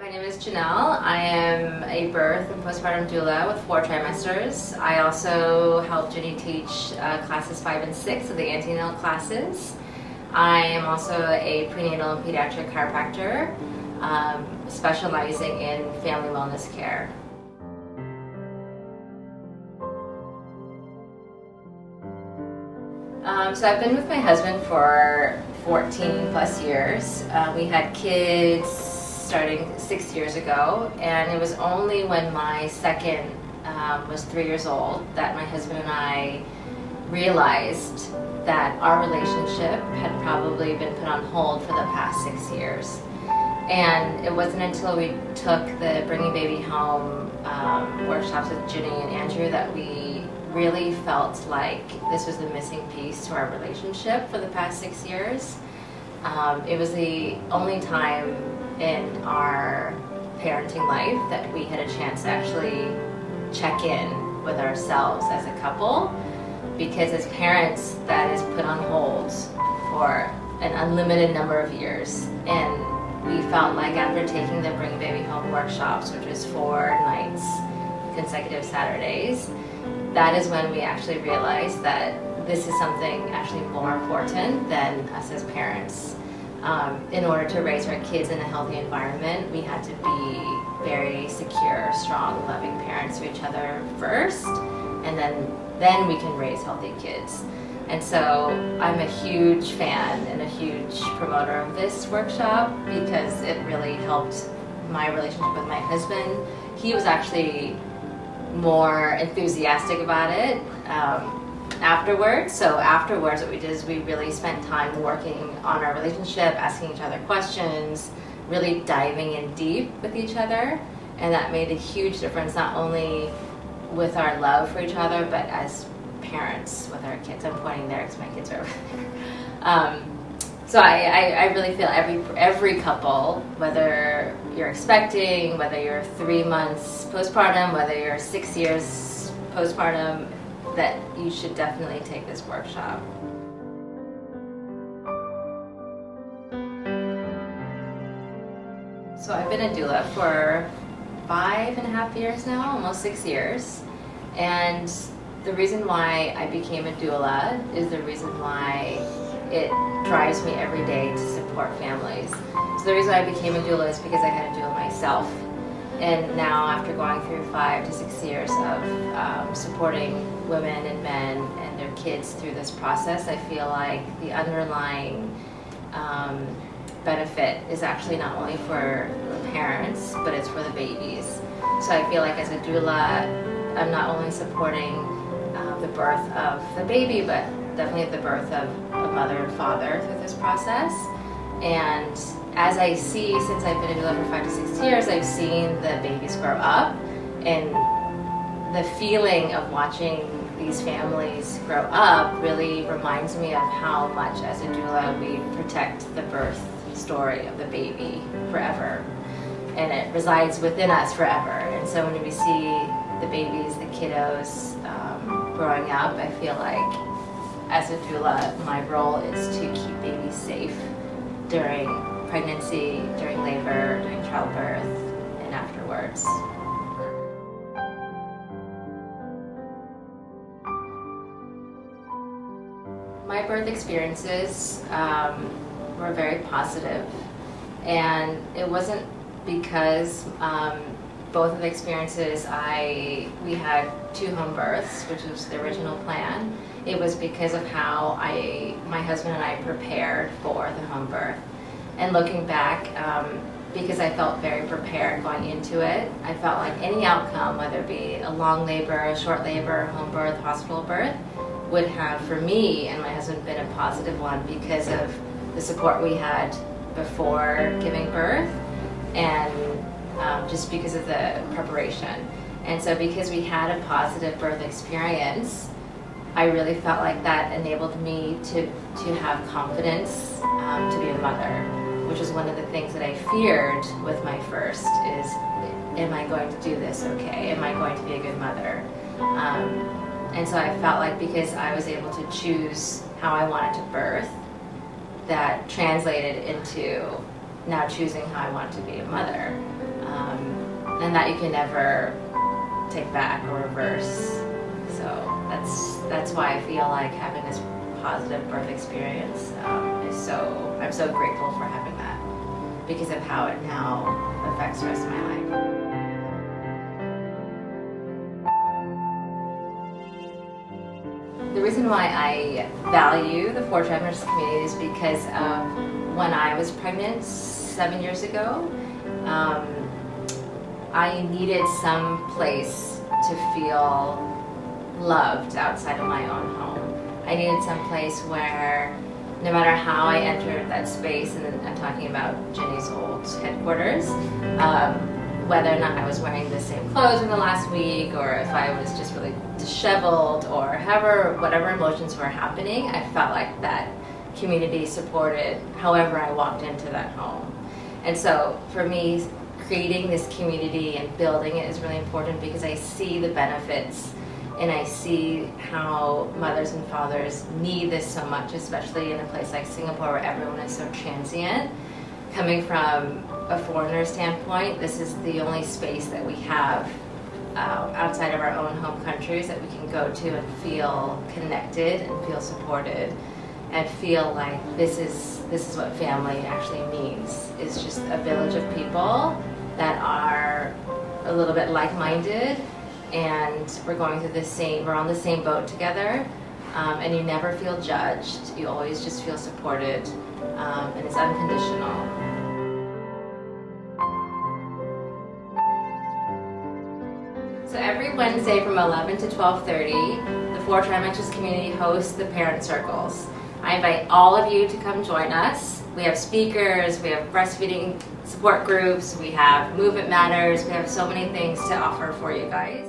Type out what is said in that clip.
My name is Janelle. I am a birth and postpartum doula with 4 trimesters. I also help Ginny teach classes 5 and 6 of the antenatal classes. I am also a prenatal and pediatric chiropractor, specializing in family wellness care. So I've been with my husband for 14 plus years. We had kids starting 6 years ago, and it was only when my second was 3 years old that my husband and I realized that our relationship had probably been put on hold for the past 6 years. And it wasn't until we took the Bringing Baby Home workshops with Ginny and Andrew that we really felt like this was the missing piece to our relationship for the past 6 years. It was the only time in our parenting life that we had a chance to actually check in with ourselves as a couple, because as parents that is put on hold for an unlimited number of years. And we felt like after taking the Bring Baby Home workshops, which was 4 nights, consecutive Saturdays, that is when we actually realized that this is something actually more important than us as parents. In order to raise our kids in a healthy environment, we had to be very secure, strong, loving parents to each other first, and then we can raise healthy kids. And so I'm a huge fan and a huge promoter of this workshop because it really helped my relationship with my husband. He was actually more enthusiastic about it afterwards. So afterwards what we did is we really spent time working on our relationship, asking each other questions, really diving in deep with each other. And that made a huge difference, not only with our love for each other, but as parents with our kids. I'm pointing there because my kids are over there. So I really feel every couple, whether you're expecting, whether you're 3 months postpartum, whether you're 6 years postpartum, that you should definitely take this workshop. So I've been a doula for 5.5 years now, almost 6 years. And the reason why I became a doula is the reason why it drives me every day to support families. So the reason I became a doula is because I had a doula myself. And now, after going through 5 to 6 years of supporting women and men and their kids through this process, I feel like the underlying benefit is actually not only for the parents, but it's for the babies. So I feel like as a doula, I'm not only supporting the birth of the baby, but definitely the birth of a mother and father through this process. And as I see, since I've been a doula for 5 to 6 years, I've seen the babies grow up, and the feeling of watching these families grow up really reminds me of how much as a doula we protect the birth story of the baby forever, and it resides within us forever. And so when we see the babies, the kiddos growing up, I feel like as a doula, my role is to keep babies safe during pregnancy, during labor, during childbirth, and afterwards. My birth experiences were very positive, and it wasn't because both of the experiences we had 2 home births, which was the original plan. It was because of how my husband and I prepared for the home birth. And looking back, because I felt very prepared going into it, I felt like any outcome, whether it be a long labor, a short labor, home birth, hospital birth, would have, for me and my husband, been a positive one because of the support we had before giving birth, and just because of the preparation. And so because we had a positive birth experience, I really felt like that enabled me to have confidence to be a mother, which is one of the things that I feared with my first is, am I going to do this okay? Am I going to be a good mother? And so I felt like because I was able to choose how I wanted to birth, that translated into now choosing how I want to be a mother. and that you can never take back or reverse. So that's why I feel like having this positive birth experience I'm so grateful for having that, because of how it now affects the rest of my life. The reason why I value the For Tremors community is because of when I was pregnant 7 years ago. I needed some place to feel loved outside of my own home. I needed some place where, no matter how I entered that space, and I'm talking about Jenny's old headquarters, whether or not I was wearing the same clothes from the last week, or if I was just really disheveled, or whatever emotions were happening, I felt like that community supported however I walked into that home. And so for me, creating this community and building it is really important, because I see the benefits and I see how mothers and fathers need this so much, especially in a place like Singapore where everyone is so transient. Coming from a foreigner standpoint, this is the only space that we have outside of our own home countries that we can go to and feel connected and feel supported and feel like this is what family actually means. It's just a village of people that are a little bit like-minded, and we're on the same boat together, and you never feel judged. You always just feel supported, and it's unconditional. So every Wednesday from 11 to 12:30, the For Tremors community hosts the parent circles. I invite all of you to come join us. We have speakers, we have breastfeeding support groups, we have movement matters, we have so many things to offer for you guys.